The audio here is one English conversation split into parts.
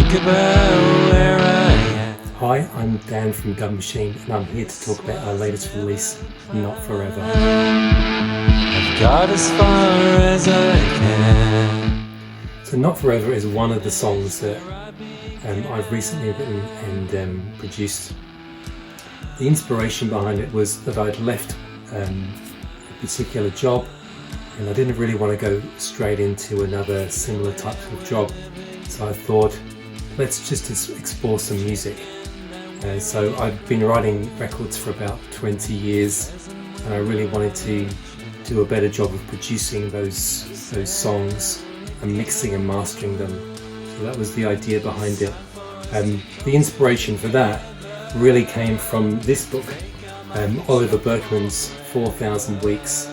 think about where I am. Hi, I'm Dan from Gun Machine, and I'm here to talk about our latest release, Not Forever. I've got as far as I can. So Not Forever is one of the songs that I've recently written and produced. The inspiration behind it was that I'd left a particular job and I didn't really want to go straight into another similar type of job. So I thought, let's just explore some music. So I've been writing records for about 20 years and I really wanted to do a better job of producing those songs and mixing and mastering them. So that was the idea behind it. The inspiration for that really came from this book, Oliver Burkeman's 4,000 Weeks,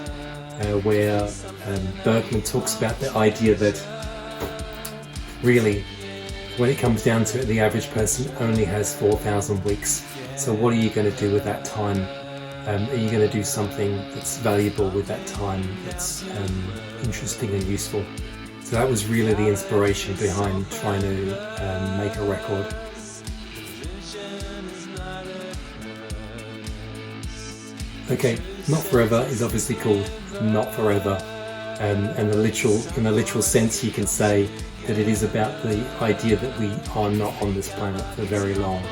where Berkman talks about the idea that really, when it comes down to it, the average person only has 4,000 weeks. So what are you going to do with that time? Are you going to do something that's valuable with that time, that's interesting and useful? So that was really the inspiration behind trying to make a record. Okay, Not Forever is obviously called Not Forever, and in the literal sense you can say that it is about the idea that we are not on this planet for very long.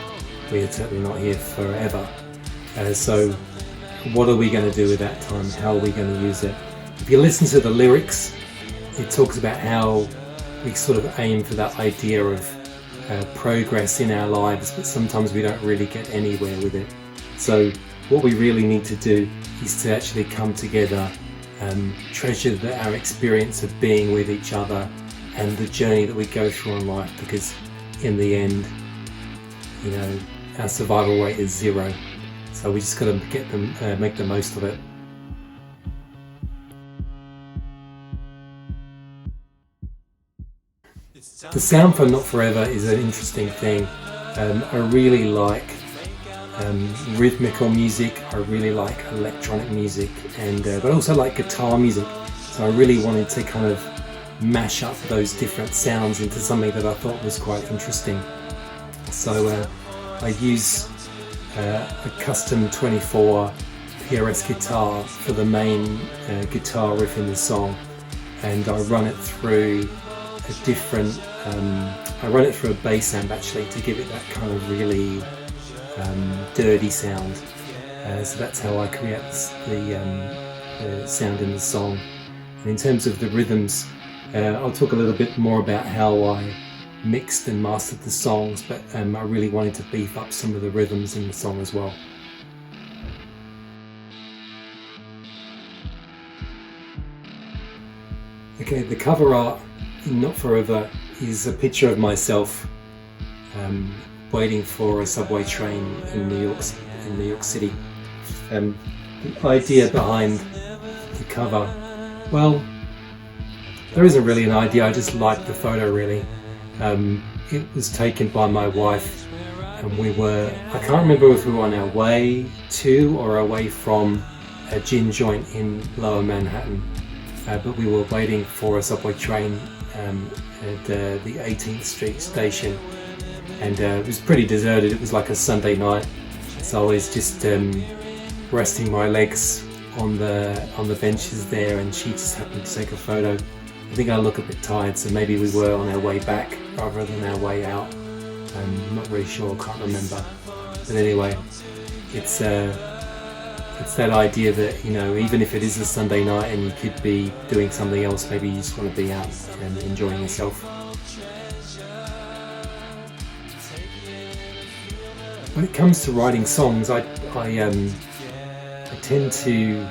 We are certainly not here forever. So what are we going to do with that time? How are we going to use it? If you listen to the lyrics, it talks about how we sort of aim for that idea of progress in our lives, but sometimes we don't really get anywhere with it. So what we really need to do is to actually come together, treasure our experience of being with each other and the journey that we go through in life, because in the end, you know, our survival rate is 0. So we just got to make the most of it. The sound for Not Forever is an interesting thing. I really like rhythmical music, I really like electronic music, and but I also like guitar music. So I really wanted to kind of mash up those different sounds into something that I thought was quite interesting. So I use a custom 24 PRS guitar for the main guitar riff in the song, and I run it through a different I run it through a bass amp actually to give it that kind of really dirty sound. So that's how I create the sound in the song. And in terms of the rhythms, I'll talk a little bit more about how I mixed and mastered the songs, but I really wanted to beef up some of the rhythms in the song as well. Okay, the cover art in Not Forever is a picture of myself waiting for a subway train in New York City. The idea behind the cover, well, there isn't really an idea, I just liked the photo really. It was taken by my wife, and I can't remember if we were on our way to or away from a gin joint in Lower Manhattan, but we were waiting for a subway train at the 18th Street station, and it was pretty deserted. It was like a Sunday night, so I was just resting my legs on the benches there, and she just happened to take a photo. I think I look a bit tired, so maybe we were on our way back rather than our way out. I'm not really sure, can't remember. But anyway, it's that idea that, you know, even if it is a Sunday night and you could be doing something else, maybe you just want to be out and enjoying yourself. When it comes to writing songs, I tend to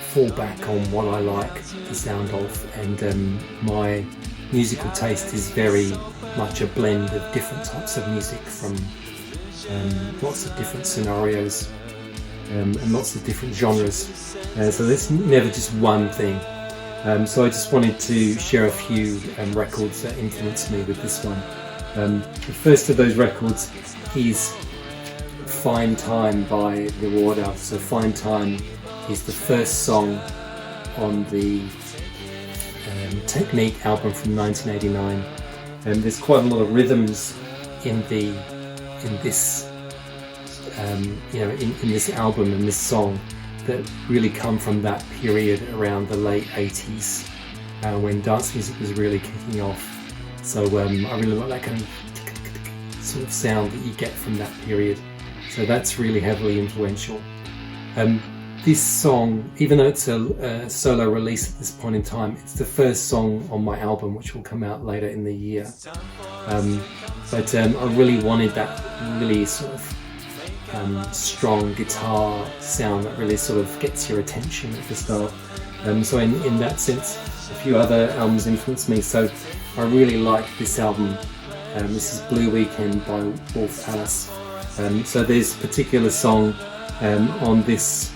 fall back on what I like the sound of, and my musical taste is very much a blend of different types of music from lots of different scenarios and lots of different genres. So there's never just one thing. So I just wanted to share a few records that influenced me with this one. The first of those records is Fine Time by The Water. So Fine Time is the first song on the Technique album from 1989. And there's quite a lot of rhythms in this in this album and this song that really come from that period around the late 80s when dance music was really kicking off. So I really like that kind of sort of sound that you get from that period. So that's really heavily influential. This song, even though it's a solo release at this point in time, it's the first song on my album, which will come out later in the year. But I really wanted that really sort of strong guitar sound that really sort of gets your attention at the start. So in that sense, a few other albums influenced me. So I really like this album. This is Blue Weekend by Wolf Alice. So there's a particular song on this,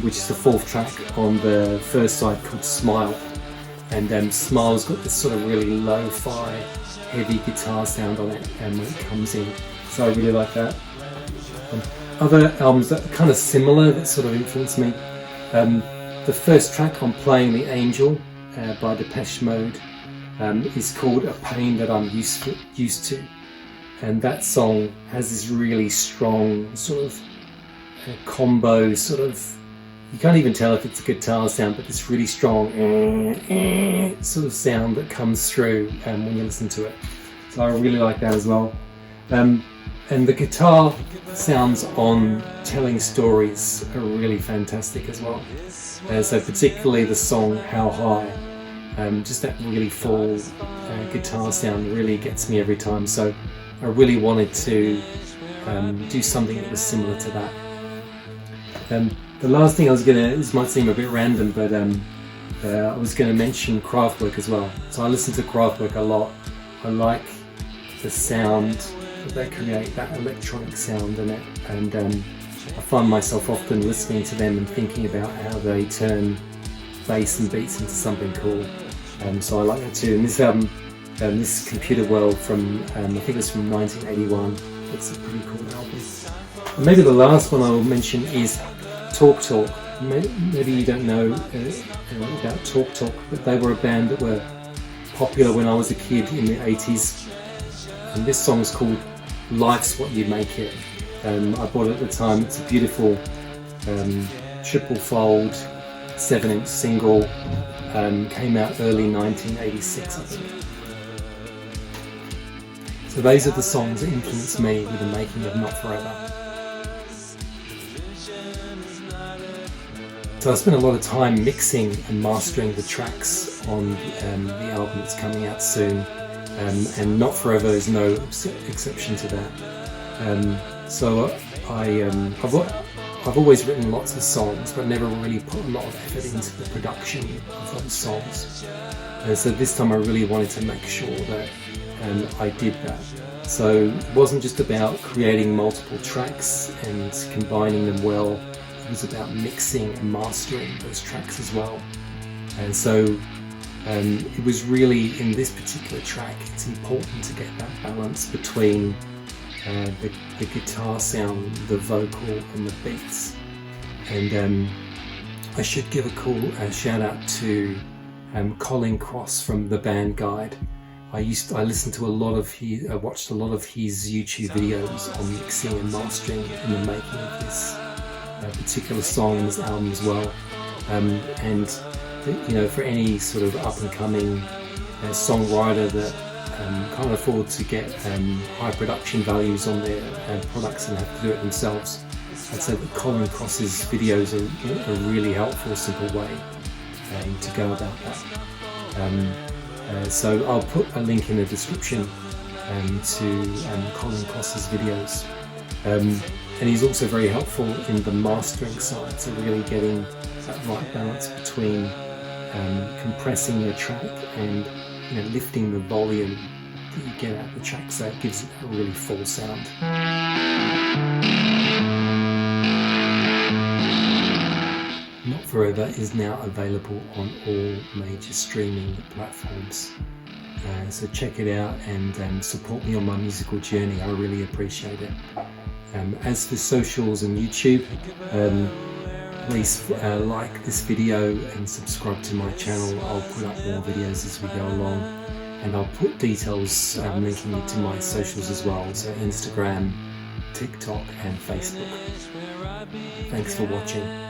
which is the fourth track on the first side, called Smile. And Smile's got this sort of really lo-fi, heavy guitar sound on it when it comes in. So I really like that. Other albums that are kind of similar that sort of influenced me. The first track on Playing the Angel by Depeche Mode is called A Pain That I'm Used To. And that song has this really strong sort of combo sort of, you can't even tell if it's a guitar sound, but this really strong sort of sound that comes through when you listen to it. So I really like that as well. And the guitar sounds on Telling Stories are really fantastic as well. So particularly the song How High, just that really full guitar sound really gets me every time. So I really wanted to do something that was similar to that. The last thing I was this might seem a bit random, but I was going to mention Kraftwerk as well. So I listen to Kraftwerk a lot. I like the sound that they create, that electronic sound in it, and I find myself often listening to them and thinking about how they turn bass and beats into something cool. So I like that too. And this album, this Computer World from, I think it's from 1981. It's a pretty cool album. And maybe the last one I will mention is Talk Talk. Maybe you don't know about Talk Talk, but they were a band that were popular when I was a kid in the 80s. And this song's called Life's What You Make It. I bought it at the time. It's a beautiful triple fold 7-inch single. Came out early 1986, I think. So those are the songs that influenced me with the making of Not Forever. So I spent a lot of time mixing and mastering the tracks on the album that's coming out soon, and Not Forever is no exception to that. So I've always written lots of songs, but never really put a lot of effort into the production of those songs. So this time I really wanted to make sure that I did that. So it wasn't just about creating multiple tracks and combining them well. It was about mixing and mastering those tracks as well. And so it was really, in this particular track, it's important to get that balance between the guitar sound, the vocal and the beats. And I should give a shout out to Colin Cross from the Band Guide. I listened to I watched a lot of his YouTube videos on mixing and mastering and the making of this particular song and this album as well. And for any sort of up and coming songwriter that can't afford to get high production values on their products and have to do it themselves, I'd say that Colin Cross's videos are a really helpful, simple way to go about that. So I'll put a link in the description to Colin Cross's videos. And he's also very helpful in the mastering side, so really getting that right balance between compressing your track and lifting the volume that you get out of the track, so it gives it a really full sound. Not Forever is now available on all major streaming platforms. So check it out and support me on my musical journey. I really appreciate it. As for socials and YouTube, please like this video and subscribe to my channel. I'll put up more videos as we go along. and I'll put details linking it to my socials as well, so Instagram, TikTok and Facebook. Thanks for watching.